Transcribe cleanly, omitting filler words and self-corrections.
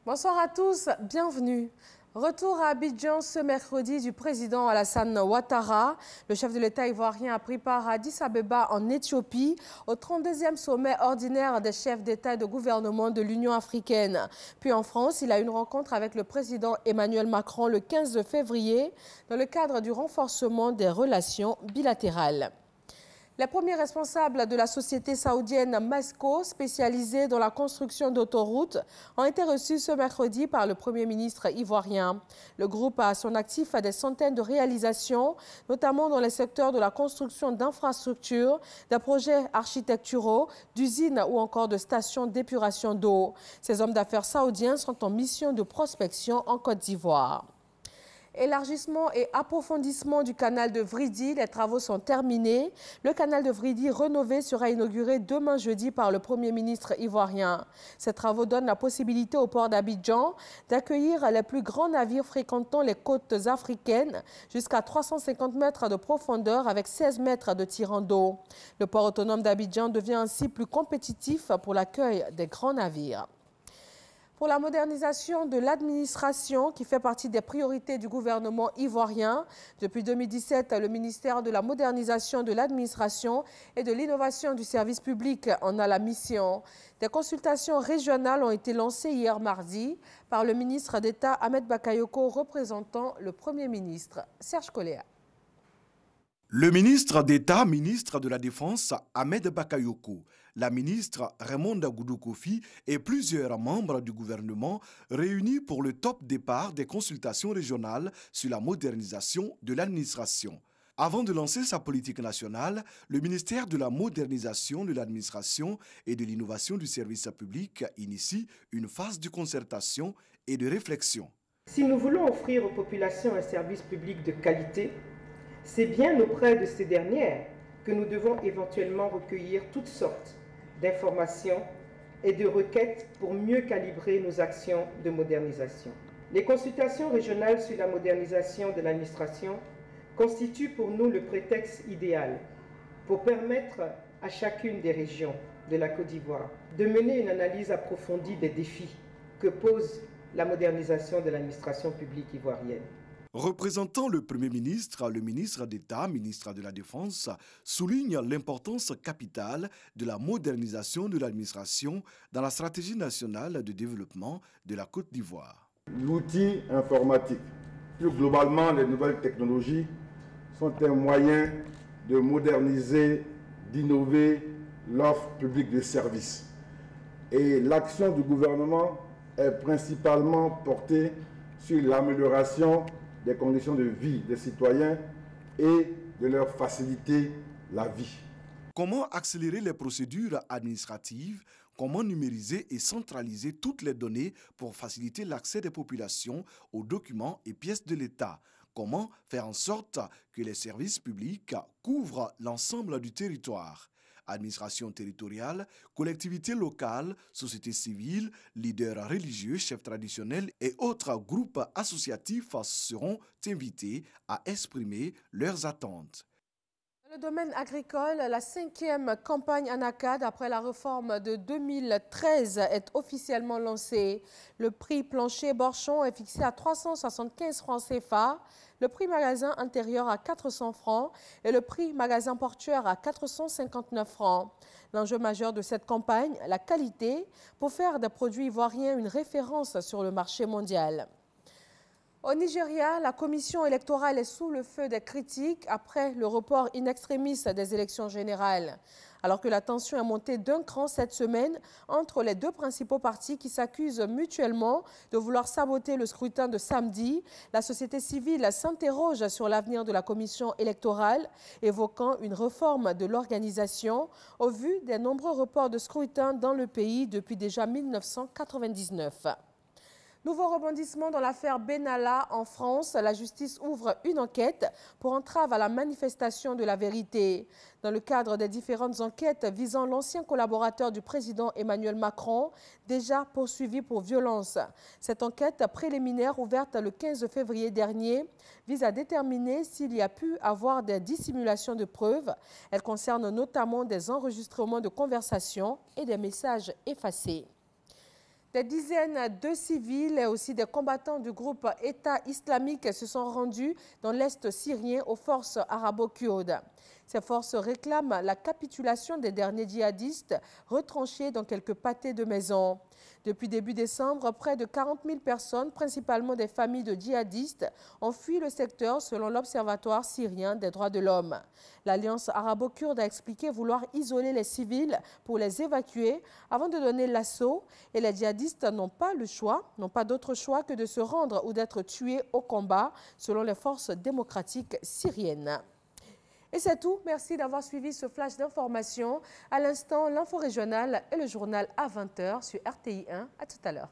Bonsoir à tous, bienvenue. Retour à Abidjan ce mercredi du président Alassane Ouattara. Le chef de l'État ivoirien a pris part à Addis Abeba en Éthiopie au 32e sommet ordinaire des chefs d'État et de gouvernement de l'Union africaine. Puis en France, il a eu une rencontre avec le président Emmanuel Macron le 15 février dans le cadre du renforcement des relations bilatérales. Les premiers responsables de la société saoudienne Masco, spécialisée dans la construction d'autoroutes, ont été reçus ce mercredi par le Premier ministre ivoirien. Le groupe a à son actif des centaines de réalisations, notamment dans les secteurs de la construction d'infrastructures, des projets architecturaux, d'usines ou encore de stations d'épuration d'eau. Ces hommes d'affaires saoudiens sont en mission de prospection en Côte d'Ivoire. Élargissement et approfondissement du canal de Vridi, les travaux sont terminés. Le canal de Vridi rénové sera inauguré demain jeudi par le Premier ministre ivoirien. Ces travaux donnent la possibilité au port d'Abidjan d'accueillir les plus grands navires fréquentant les côtes africaines jusqu'à 350 mètres de profondeur avec 16 mètres de tirant d'eau. Le port autonome d'Abidjan devient ainsi plus compétitif pour l'accueil des grands navires. Pour la modernisation de l'administration, qui fait partie des priorités du gouvernement ivoirien. Depuis 2017, le ministère de la modernisation de l'administration et de l'innovation du service public en a la mission. Des consultations régionales ont été lancées hier mardi par le ministre d'État Ahmed Bakayoko, représentant le Premier ministre. Serge Koléa. Le ministre d'État, ministre de la Défense, Ahmed Bakayoko, la ministre Raymonda Goudou Kofi et plusieurs membres du gouvernement réunis pour le top départ des consultations régionales sur la modernisation de l'administration. Avant de lancer sa politique nationale, le ministère de la modernisation de l'administration et de l'innovation du service public initie une phase de concertation et de réflexion. Si nous voulons offrir aux populations un service public de qualité, c'est bien auprès de ces dernières que nous devons éventuellement recueillir toutes sortes d'informations et de requêtes pour mieux calibrer nos actions de modernisation. Les consultations régionales sur la modernisation de l'administration constituent pour nous le prétexte idéal pour permettre à chacune des régions de la Côte d'Ivoire de mener une analyse approfondie des défis que pose la modernisation de l'administration publique ivoirienne. Représentant le Premier ministre, le ministre d'État, ministre de la Défense, souligne l'importance capitale de la modernisation de l'administration dans la stratégie nationale de développement de la Côte d'Ivoire. L'outil informatique, plus globalement les nouvelles technologies, sont un moyen de moderniser, d'innover l'offre publique de services. Et l'action du gouvernement est principalement portée sur l'amélioration des conditions de vie des citoyens et de leur faciliter la vie. Comment accélérer les procédures administratives? Comment numériser et centraliser toutes les données pour faciliter l'accès des populations aux documents et pièces de l'État? Comment faire en sorte que les services publics couvrent l'ensemble du territoire? Administration territoriale, collectivités locales, société civile, leaders religieux, chefs traditionnels et autres groupes associatifs seront invités à exprimer leurs attentes. Dans le domaine agricole, la 5e campagne ANACAD après la réforme de 2013 est officiellement lancée. Le prix plancher Borchon est fixé à 375 francs CFA, le prix magasin intérieur à 400 francs et le prix magasin portuaire à 459 francs. L'enjeu majeur de cette campagne, la qualité, pour faire des produits ivoiriens une référence sur le marché mondial. Au Nigeria, la commission électorale est sous le feu des critiques après le report in extremis des élections générales. Alors que la tension est montée d'un cran cette semaine entre les deux principaux partis qui s'accusent mutuellement de vouloir saboter le scrutin de samedi, la société civile s'interroge sur l'avenir de la commission électorale, évoquant une réforme de l'organisation au vu des nombreux reports de scrutin dans le pays depuis déjà 1999. Nouveau rebondissement dans l'affaire Benalla en France. La justice ouvre une enquête pour entrave à la manifestation de la vérité. Dans le cadre des différentes enquêtes visant l'ancien collaborateur du président Emmanuel Macron, déjà poursuivi pour violence. Cette enquête préliminaire ouverte le 15 février dernier vise à déterminer s'il y a pu avoir des dissimulations de preuves. Elle concerne notamment des enregistrements de conversations et des messages effacés. Des dizaines de civils et aussi des combattants du groupe État islamique se sont rendus dans l'Est syrien aux forces arabo-kurdes. Ces forces réclament la capitulation des derniers djihadistes retranchés dans quelques pâtés de maisons. Depuis début décembre, près de 40 000 personnes, principalement des familles de djihadistes, ont fui le secteur selon l'Observatoire syrien des droits de l'homme. L'Alliance arabo-kurde a expliqué vouloir isoler les civils pour les évacuer avant de donner l'assaut. Et les djihadistes n'ont pas d'autre choix que de se rendre ou d'être tués au combat, selon les forces démocratiques syriennes. Et c'est tout. Merci d'avoir suivi ce flash d'information. À l'instant, l'info régionale et le journal à 20h sur RTI 1. À tout à l'heure.